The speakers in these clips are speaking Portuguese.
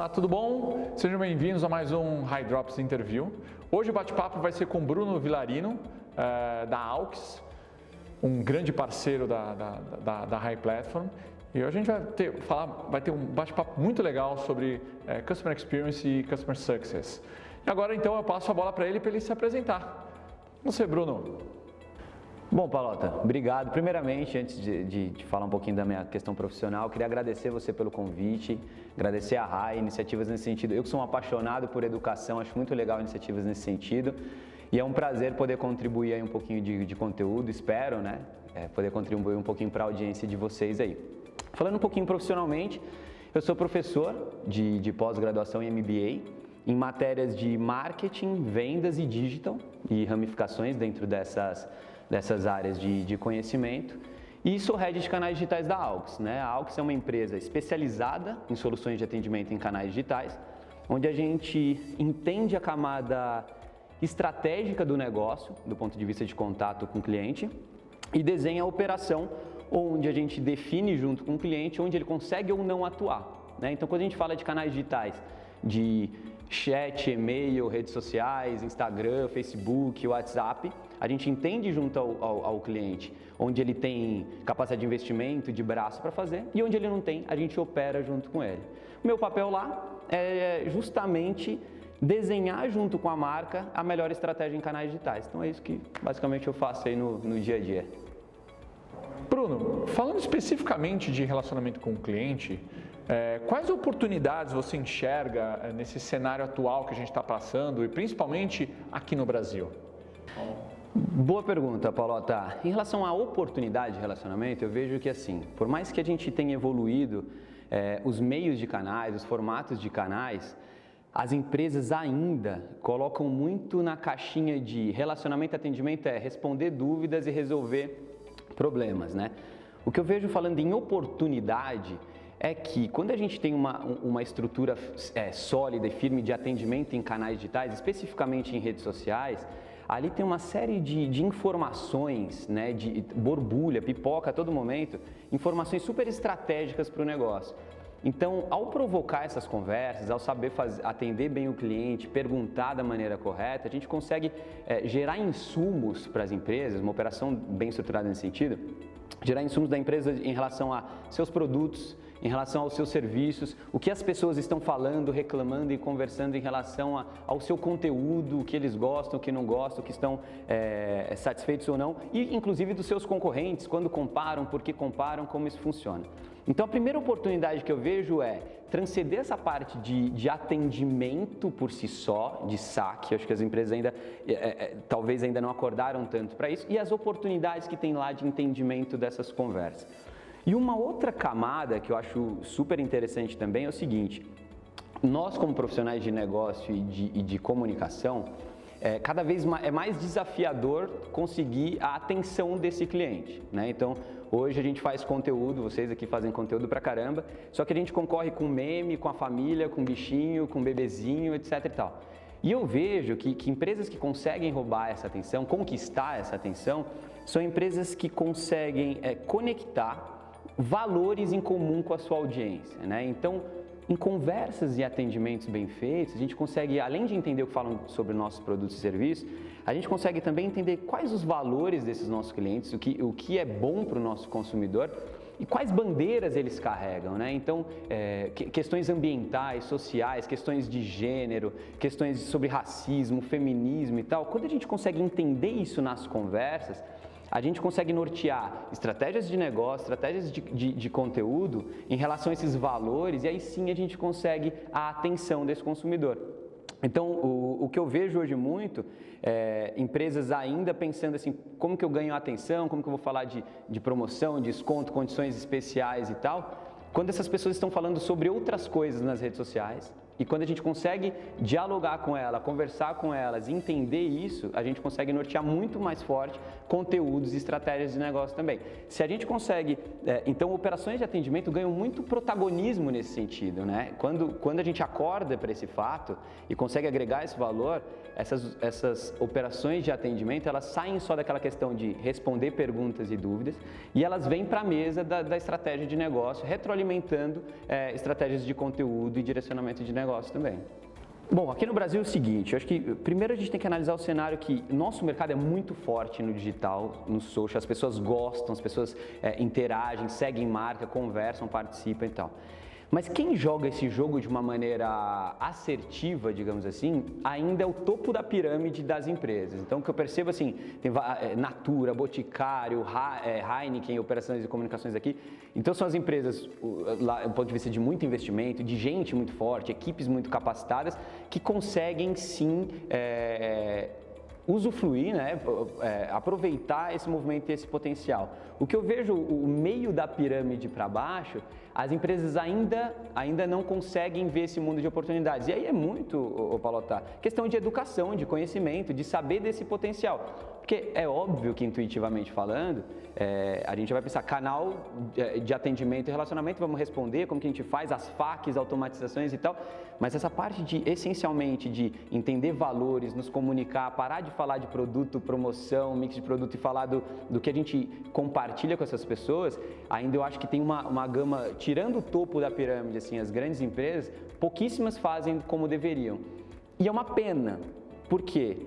Olá, tudo bom? Sejam bem-vindos a mais um High Drops Interview. Hoje o bate-papo vai ser com Bruno Villarino, da AUX, um grande parceiro da High Platform. E hoje a gente vai ter um bate-papo muito legal sobre Customer Experience e Customer Success. E agora então eu passo a bola para ele se apresentar. Você, Bruno. Bom, Palota, obrigado. Primeiramente, antes de falar um pouquinho da minha questão profissional, queria agradecer você pelo convite, agradecer a RAI, iniciativas nesse sentido. Eu que sou um apaixonado por educação, acho muito legal iniciativas nesse sentido. E é um prazer poder contribuir aí um pouquinho de conteúdo, espero, né? Poder contribuir um pouquinho para a audiência de vocês aí. Falando um pouquinho profissionalmente, eu sou professor de pós-graduação em MBA, em matérias de marketing, vendas e digital, e ramificações dentro dessas áreas de conhecimento, e sou head de canais digitais da AUX. Né? A AUX é uma empresa especializada em soluções de atendimento em canais digitais, onde a gente entende a camada estratégica do negócio, do ponto de vista de contato com o cliente, e desenha a operação, onde a gente define junto com o cliente onde ele consegue ou não atuar. Né? Então, quando a gente fala de canais digitais, de chat, e-mail, redes sociais, Instagram, Facebook, WhatsApp, a gente entende junto ao cliente onde ele tem capacidade de investimento, de braço para fazer, e onde ele não tem, a gente opera junto com ele. O meu papel lá é justamente desenhar junto com a marca a melhor estratégia em canais digitais. Então é isso que basicamente eu faço aí no dia a dia. Bruno, falando especificamente de relacionamento com o cliente, quais oportunidades você enxerga nesse cenário atual que a gente está passando e principalmente aqui no Brasil? Boa pergunta, Paulota. Em relação à oportunidade de relacionamento, eu vejo que assim, por mais que a gente tenha evoluído os meios de canais, os formatos de canais, as empresas ainda colocam muito na caixinha de relacionamento e atendimento responder dúvidas e resolver problemas, né? O que eu vejo falando em oportunidade é que quando a gente tem uma estrutura sólida e firme de atendimento em canais digitais, especificamente em redes sociais, ali tem uma série de informações, né, de borbulha, pipoca a todo momento, informações super estratégicas para o negócio. Então, ao provocar essas conversas, ao saber atender bem o cliente, perguntar da maneira correta, a gente consegue gerar insumos para as empresas, uma operação bem estruturada nesse sentido, gerar insumos da empresa em relação a seus produtos, em relação aos seus serviços, o que as pessoas estão falando, reclamando e conversando em relação ao seu conteúdo, o que eles gostam, o que não gostam, o que estão satisfeitos ou não, e inclusive dos seus concorrentes, quando comparam, por que comparam, como isso funciona. Então a primeira oportunidade que eu vejo é transcender essa parte de atendimento por si só, de saque, acho que as empresas ainda, talvez ainda não acordaram tanto para isso, e as oportunidades que tem lá de entendimento dessas conversas. E uma outra camada que eu acho super interessante também é o seguinte, nós como profissionais de negócio e de comunicação, cada vez é mais desafiador conseguir a atenção desse cliente, né? Então, hoje a gente faz conteúdo, vocês aqui fazem conteúdo pra caramba, só que a gente concorre com meme, com a família, com bichinho, com bebezinho, etc e tal. E eu vejo que empresas que conseguem roubar essa atenção, conquistar essa atenção, são empresas que conseguem conectar valores em comum com a sua audiência, né? Então, em conversas e atendimentos bem feitos, a gente consegue, além de entender o que falam sobre nossos produtos e serviços, a gente consegue também entender quais os valores desses nossos clientes, o que é bom para o nosso consumidor e quais bandeiras eles carregam, né? Então, questões ambientais, sociais, questões de gênero, questões sobre racismo, feminismo e tal. Quando a gente consegue entender isso nas conversas, a gente consegue nortear estratégias de negócio, estratégias de conteúdo em relação a esses valores e aí sim a gente consegue a atenção desse consumidor. Então, o que eu vejo hoje muito é empresas ainda pensando assim, como que eu ganho a atenção, como que eu vou falar de promoção, desconto, condições especiais e tal, quando essas pessoas estão falando sobre outras coisas nas redes sociais, E quando a gente consegue dialogar com ela, conversar com elas, entender isso, a gente consegue nortear muito mais forte conteúdos e estratégias de negócio também. Se a gente consegue, então operações de atendimento ganham muito protagonismo nesse sentido, né? Quando a gente acorda para esse fato e consegue agregar esse valor, essas operações de atendimento, elas saem só daquela questão de responder perguntas e dúvidas e elas vêm para a mesa da estratégia de negócio, retroalimentando estratégias de conteúdo e direcionamento de negócio também. Bom, aqui no Brasil é o seguinte, eu acho que primeiro a gente tem que analisar o cenário que nosso mercado é muito forte no digital, no social, as pessoas gostam, as pessoas interagem, seguem marca, conversam, participam e tal. Mas quem joga esse jogo de uma maneira assertiva, digamos assim, ainda é o topo da pirâmide das empresas. Então, o que eu percebo assim, tem Natura, Boticário, Heineken, operações e comunicações aqui. Então, são as empresas, do ponto de vista de muito investimento, de gente muito forte, equipes muito capacitadas, que conseguem sim usufruir, né, aproveitar esse movimento e esse potencial. O que eu vejo, o meio da pirâmide para baixo, as empresas ainda não conseguem ver esse mundo de oportunidades. E aí é muito, Palotá, questão de educação, de conhecimento, de saber desse potencial. Porque é óbvio que, intuitivamente falando, a gente vai pensar canal de atendimento e relacionamento, vamos responder como que a gente faz, as FAQs, automatizações e tal, mas essa parte essencialmente de entender valores, nos comunicar, parar de falar de produto, promoção, mix de produto e falar do que a gente compartilha com essas pessoas, ainda eu acho que tem uma gama, tirando o topo da pirâmide, assim, as grandes empresas, pouquíssimas fazem como deveriam. E é uma pena. Porque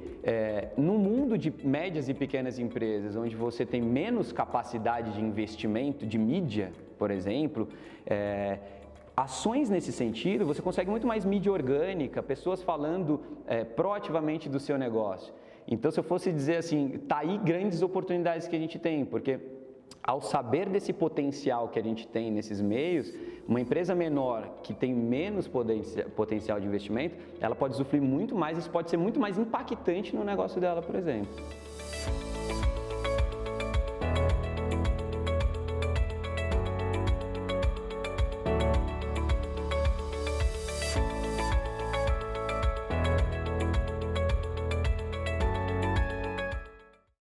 no mundo de médias e pequenas empresas, onde você tem menos capacidade de investimento, de mídia, por exemplo, ações nesse sentido, você consegue muito mais mídia orgânica, pessoas falando proativamente do seu negócio. Então, se eu fosse dizer assim, tá aí grandes oportunidades que a gente tem, porque ao saber desse potencial que a gente tem nesses meios, uma empresa menor que tem menos potencial de investimento, ela pode sofrer muito mais, isso pode ser muito mais impactante no negócio dela, por exemplo.